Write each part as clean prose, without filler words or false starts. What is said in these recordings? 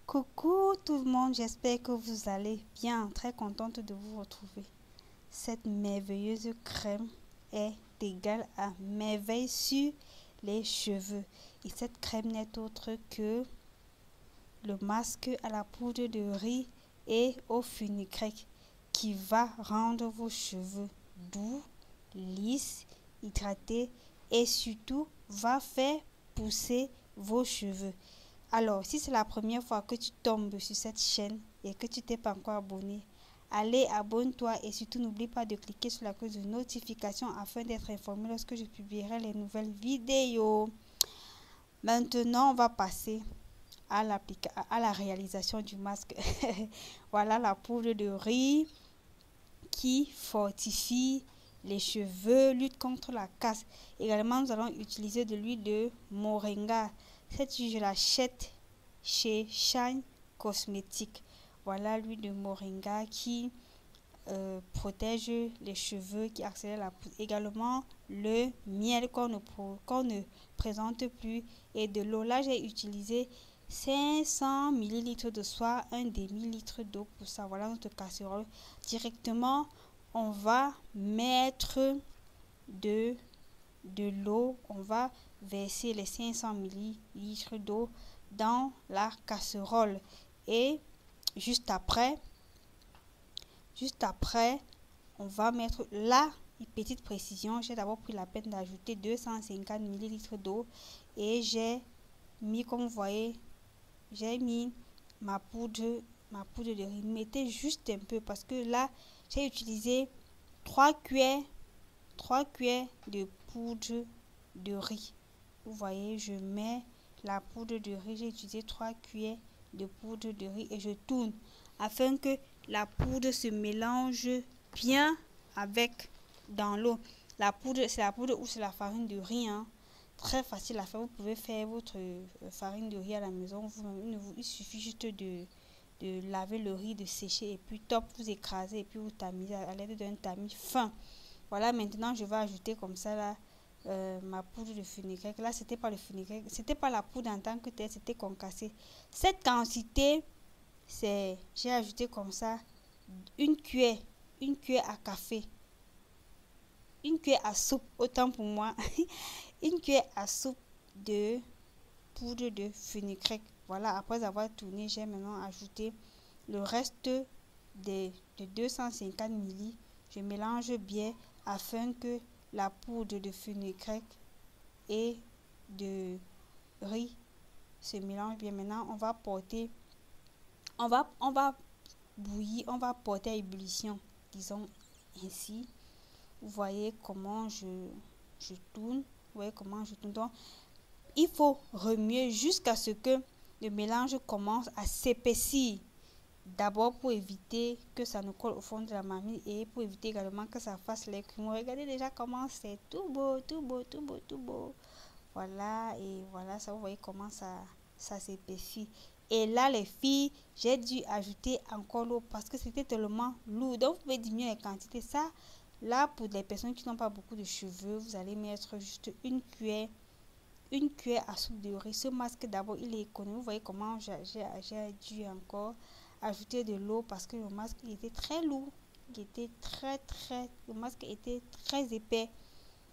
Coucou tout le monde, j'espère que vous allez bien. Très contente de vous retrouver. Cette merveilleuse crème est égale à merveille sur les cheveux. Et cette crème n'est autre que le masque à la poudre de riz et au fenugrec qui va rendre vos cheveux doux, lisses, hydratés et surtout va faire pousser vos cheveux. Alors, si c'est la première fois que tu tombes sur cette chaîne et que tu t'es pas encore abonné, allez, abonne-toi et surtout n'oublie pas de cliquer sur la cloche de notification afin d'être informé lorsque je publierai les nouvelles vidéos. Maintenant, on va passer à la réalisation du masque. Voilà la poudre de riz qui fortifie les cheveux, lutte contre la casse. Également, nous allons utiliser de l'huile de moringa. Cette huile, je l'achète chez Shine Cosmétiques. Voilà l'huile de moringa qui protège les cheveux, qui accélère la pousse. Également, le miel qu'on ne présente plus et de l'eau. Là, j'ai utilisé 500 ml de soit un demi-litre d'eau pour ça. Voilà notre casserole. Directement, on va mettre de l'eau. On va verser les 500 ml d'eau dans la casserole. Et juste après, on va mettre là, une petite précision. J'ai d'abord pris la peine d'ajouter 250 ml d'eau et j'ai mis, comme vous voyez, j'ai mis ma poudre de riz. Mettez juste un peu parce que là, j'ai utilisé 3 cuillères de poudre de riz. Vous voyez, je mets la poudre de riz. J'ai utilisé 3 cuillères de poudre de riz et je tourne afin que la poudre se mélange bien avec dans l'eau. La poudre, c'est la poudre ou c'est la farine de riz, hein. Très facile à faire. Vous pouvez faire votre farine de riz à la maison. Il suffit juste de laver le riz, de sécher et puis top, vous écrasez et puis vous tamisez à l'aide d'un tamis fin. Voilà, maintenant je vais ajouter comme ça là ma poudre de fenugrec. Là, c'était pas le fenugrec, c'était pas la poudre en tant que telle, c'était concassé. Cette quantité, j'ai ajouté comme ça une cuillère à café, une cuillère à soupe, autant pour moi, une cuillère à soupe de poudre de fenugrec. Voilà, après avoir tourné, j'ai maintenant ajouté le reste de 250 ml. Je mélange bien afin que la poudre de fenugrec et de riz se mélangent bien. Maintenant, on va porter, on va bouillir, on va porter à ébullition, disons ainsi. Vous voyez comment je tourne. Vous voyez comment je tourne. Donc, il faut remuer jusqu'à ce que le mélange commence à s'épaissir. D'abord pour éviter que ça ne colle au fond de la marmite et pour éviter également que ça fasse les crumeux. Regardez déjà comment c'est tout beau, tout beau, tout beau, tout beau. Voilà, et voilà, ça, vous voyez comment ça s'épaissit. Et là, les filles, j'ai dû ajouter encore l'eau parce que c'était tellement lourd. Donc, vous pouvez diminuer les quantités. Ça, là, pour les personnes qui n'ont pas beaucoup de cheveux, vous allez mettre juste une cuillère à soupe de riz. Ce masque, d'abord, il est économique. Vous voyez comment j'ai dû encore ajouter de l'eau parce que le masque il était très lourd. Il était le masque était très épais.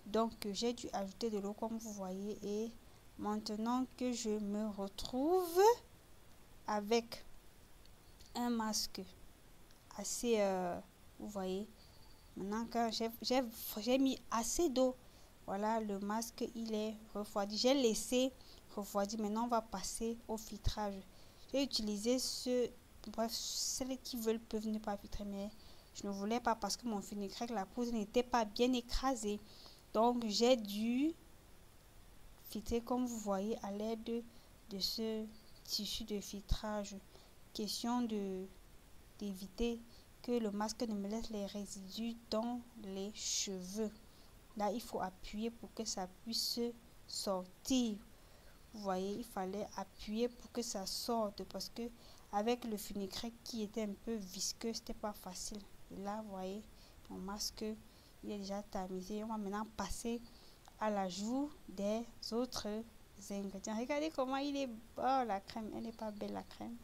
Donc, j'ai dû ajouter de l'eau comme vous voyez. Et maintenant que je me retrouve avec un masque assez, vous voyez, maintenant que j'ai mis assez d'eau, voilà, le masque il est refroidi. J'ai laissé refroidir. Maintenant, on va passer au filtrage. J'ai utilisé bref, celles qui veulent peuvent ne pas filtrer, mais je ne voulais pas parce que mon fenugrec, la poudre n'était pas bien écrasée. Donc, j'ai dû filtrer comme vous voyez à l'aide de ce tissu de filtrage. Question d'éviter que le masque ne me laisse les résidus dans les cheveux. Là, il faut appuyer pour que ça puisse sortir. Vous voyez, il fallait appuyer pour que ça sorte parce que avec le fenugrec qui était un peu visqueux, c'était pas facile. Et là, vous voyez, mon masque, il est déjà tamisé. On va maintenant passer à l'ajout des autres ingrédients. Regardez comment il est. Oh, la crème, elle n'est pas belle, la crème.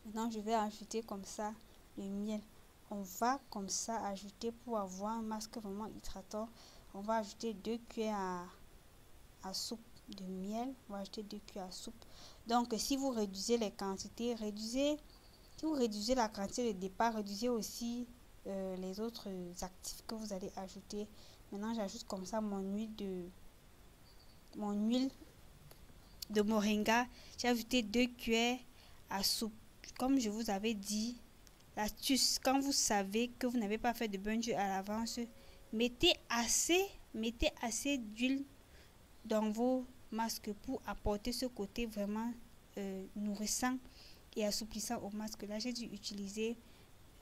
Maintenant, je vais ajouter comme ça le miel. On va comme ça ajouter pour avoir un masque vraiment hydratant. On va ajouter 2 cuillères à soupe de miel. On va ajouter 2 cuillères à soupe. Donc, si vous réduisez les quantités, si vous réduisez la quantité de départ, réduisez aussi les autres actifs que vous allez ajouter. Maintenant, j'ajoute comme ça mon huile de moringa. J'ai ajouté 2 cuillères à soupe. Comme je vous avais dit, l'astuce, quand vous savez que vous n'avez pas fait de bungee à l'avance, mettez assez d'huile dans vos masques pour apporter ce côté vraiment nourrissant et assouplissant au masque. Là, j'ai dû utiliser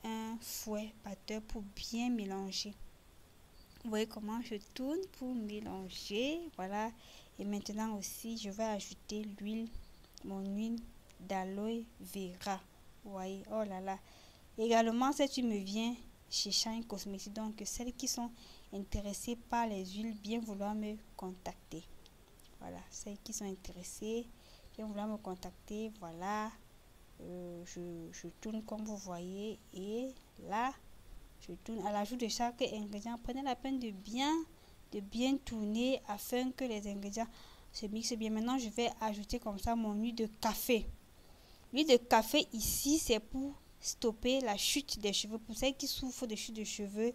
un fouet batteur pour bien mélanger. Vous voyez comment je tourne pour mélanger. Voilà. Et maintenant aussi, je vais ajouter mon huile d'aloe vera. Vous voyez, oh là là. Également, cette huile me vient chez Shine Cosmetics. Donc, celles qui sont intéressées par les huiles, bien vouloir me contacter. Voilà, celles qui sont intéressées, bien vouloir me contacter. Voilà, je tourne comme vous voyez. Et là, je tourne à l'ajout de chaque ingrédient. Prenez la peine de bien tourner afin que les ingrédients se mixent bien. Maintenant, je vais ajouter comme ça mon huile de café. L'huile de café ici, c'est pour stopper la chute des cheveux. Pour celles qui souffrent de chute de cheveux,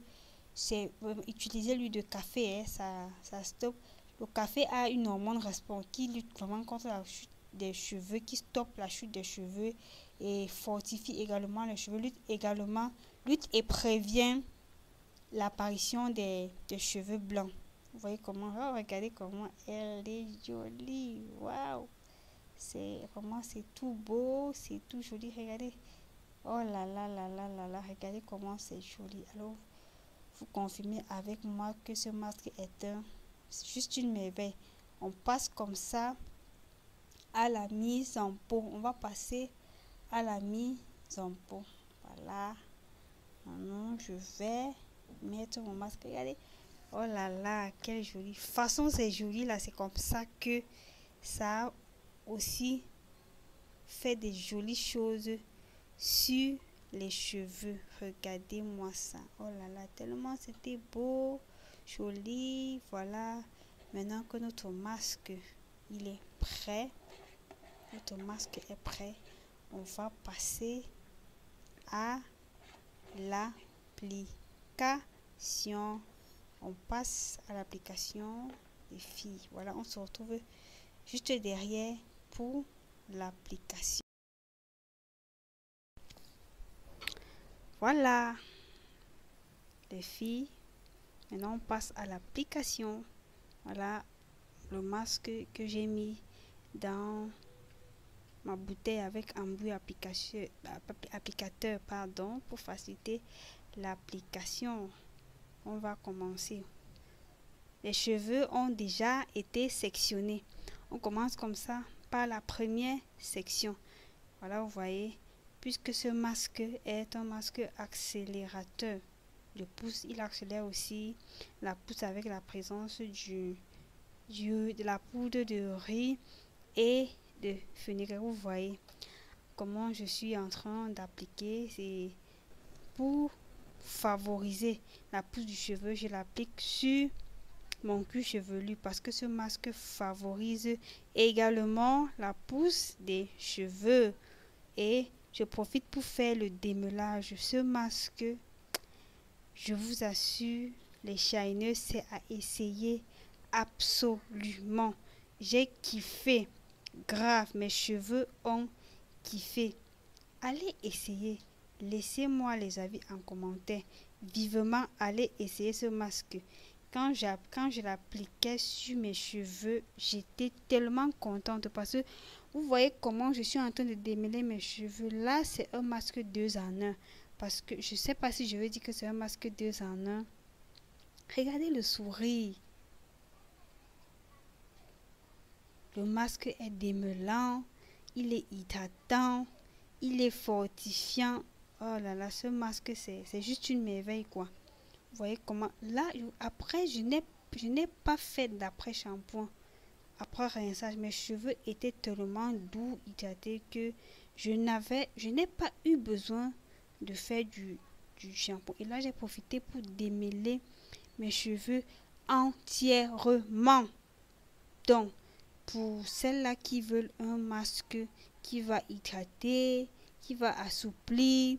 c'est utiliser l'huile de café, hein, ça stoppe. Le café a une hormone qui lutte vraiment contre la chute des cheveux, qui stoppe la chute des cheveux et fortifie également les cheveux, lutte et prévient l'apparition des cheveux blancs. Vous voyez comment, oh, regardez comment elle est jolie, waouh, c'est tout beau, c'est tout joli, regardez, oh là là là là là là, regardez comment c'est joli. Alors vous confirmez avec moi que ce masque est juste une merveille. On passe comme ça à la mise en pot. On va passer à la mise en pot. Voilà. Maintenant, je vais mettre mon masque. Regardez. Oh là là, quelle jolie façon, c'est joli là. C'est comme ça que ça a aussi fait des jolies choses sur les cheveux. Regardez-moi ça. Oh là là, tellement c'était beau, joli. Voilà. Maintenant que notre masque il est prêt, on va passer à l'application. On passe à l'application des filles. Voilà, on se retrouve juste derrière pour l'application. Voilà, les filles. Maintenant, on passe à l'application. Voilà le masque que j'ai mis dans ma bouteille avec un bout applicateur, pardon, pour faciliter l'application. On va commencer. Les cheveux ont déjà été sectionnés. On commence comme ça par la première section. Voilà, vous voyez, puisque ce masque est un masque accélérateur de pousse, il accélère aussi la pousse avec la présence de la poudre de riz et de fenugrec. Vous voyez comment je suis en train d'appliquer. C'est pour favoriser la pousse du cheveu. Je l'applique sur mon cuir chevelu parce que ce masque favorise également la pousse des cheveux. Et je profite pour faire le démelage. Ce masque, je vous assure, les shiners, c'est à essayer absolument. J'ai kiffé, grave, mes cheveux ont kiffé. Allez essayer, laissez-moi les avis en commentaire. Vivement, allez essayer ce masque. Quand je l'appliquais sur mes cheveux, j'étais tellement contente parce que vous voyez comment je suis en train de démêler mes cheveux. Là, c'est un masque 2 en 1. Parce que je ne sais pas si je veux dire que c'est un masque 2 en 1. Regardez le sourire. Le masque est démêlant. Il est hydratant. Il est fortifiant. Oh là là, ce masque, c'est juste une merveille, quoi. Vous voyez comment... Là, après, je n'ai pas fait d'après-shampoing. après rinçage, mes cheveux étaient tellement doux, hydratés que je n'ai pas eu besoin de faire du shampoing. Et là, j'ai profité pour démêler mes cheveux entièrement. Donc, pour celles-là qui veulent un masque qui va hydrater, qui va assouplir,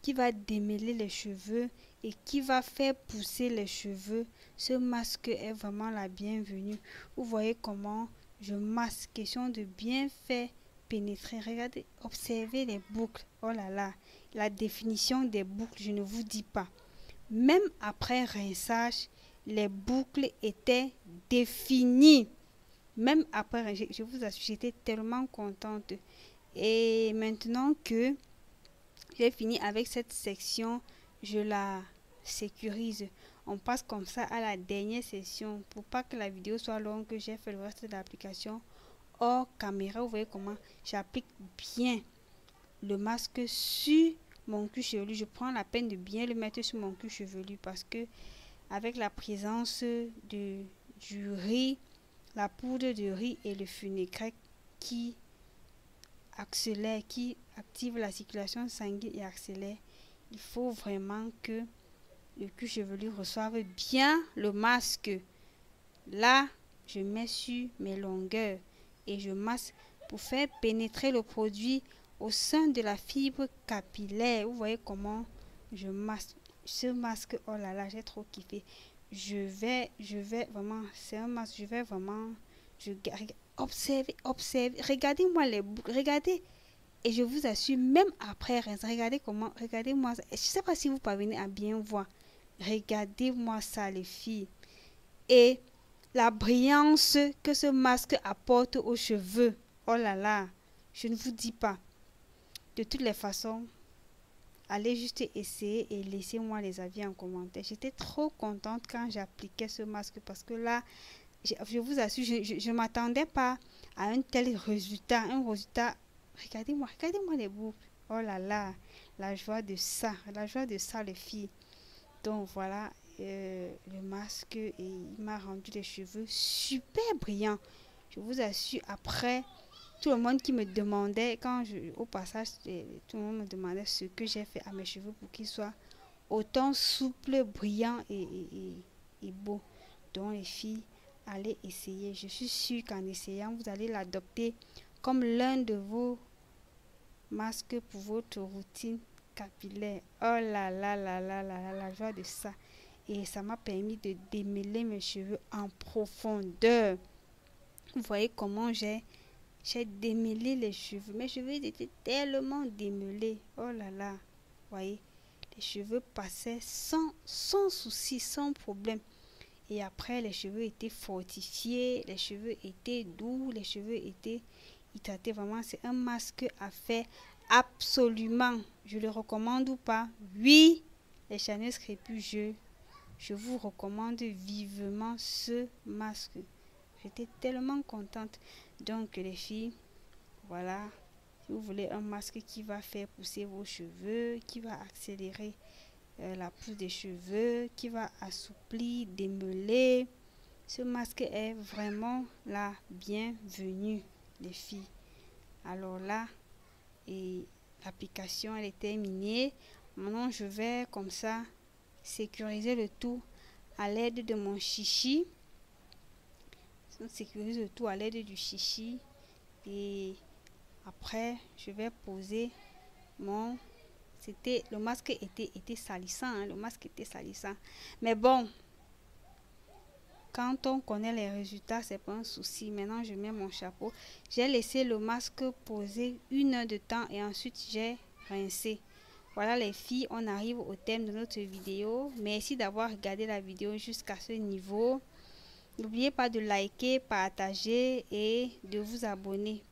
qui va démêler les cheveux et qui va faire pousser les cheveux, ce masque est vraiment la bienvenue. Vous voyez comment je masque, question de bien faire pénétrer. Regardez, observez les boucles. Oh là là, la définition des boucles, je ne vous dis pas. Même après rinçage, les boucles étaient définies. Même après, je vous assure, j'étais tellement contente. Et maintenant que j'ai fini avec cette section, je la sécurise. On passe comme ça à la dernière session. Pour pas que la vidéo soit longue, que j'ai fait le reste de l'application hors caméra. Vous voyez comment j'applique bien le masque sur mon cuir chevelu. Je prends la peine de bien le mettre sur mon cuir chevelu parce que avec la présence du riz, la poudre de riz et le fenugrec qui accélère, qui active la circulation sanguine et accélère, il faut vraiment que le cuir chevelu reçoive bien le masque. Là, je mets sur mes longueurs et je masse pour faire pénétrer le produit au sein de la fibre capillaire. Vous voyez comment je masse ce masque. Oh là là, j'ai trop kiffé. Je vais vraiment, c'est un masque, je vais vraiment, observez, regardez-moi les boucles, regardez. Et je vous assure, même après, regardez comment, regardez-moi ça. Je ne sais pas si vous parvenez à bien voir. Regardez-moi ça, les filles. Et la brillance que ce masque apporte aux cheveux. Oh là là, je ne vous dis pas. De toutes les façons, allez juste essayer et laissez-moi les avis en commentaire. J'étais trop contente quand j'appliquais ce masque parce que là, je vous assure, je ne m'attendais pas à un tel résultat. Un résultat, regardez-moi les boucles. Oh là là, la joie de ça, les filles. Donc voilà, le masque, et il m'a rendu les cheveux super brillants. Je vous assure, après, tout le monde qui me demandait, au passage, tout le monde me demandait ce que j'ai fait à mes cheveux pour qu'ils soient autant souples, brillants et beaux. Donc les filles, allez essayer. Je suis sûre qu'en essayant, vous allez l'adopter comme l'un de vos masques pour votre routine capillaire. Oh là là là là là, la joie de ça. Et ça m'a permis de démêler mes cheveux en profondeur. Vous voyez comment j'ai démêlé les cheveux. Mes cheveux étaient tellement démêlés. Oh là là. Vous voyez, les cheveux passaient sans souci, sans problème. Et après, les cheveux étaient fortifiés, les cheveux étaient doux, les cheveux étaient hydratés. Vraiment, c'est un masque à faire absolument. Je le recommande ou pas? Oui, les Chanel crépus, je vous recommande vivement ce masque. J'étais tellement contente. Donc, les filles, voilà. Si vous voulez un masque qui va faire pousser vos cheveux, qui va accélérer la pousse des cheveux, qui va assouplir, démêler, ce masque est vraiment la bienvenue, les filles. Alors là, et l'application elle est terminée. Maintenant, je vais comme ça sécuriser le tout à l'aide de mon chichi. Je sécurise le tout à l'aide du chichi et après je vais poser mon... le masque était salissant, hein, le masque était salissant. Mais bon, quand on connaît les résultats, c'est pas un souci. Maintenant, je mets mon chapeau. J'ai laissé le masque poser 1 heure de temps et ensuite j'ai rincé. Voilà les filles, on arrive au thème de notre vidéo. Merci d'avoir regardé la vidéo jusqu'à ce niveau. N'oubliez pas de liker, partager et de vous abonner.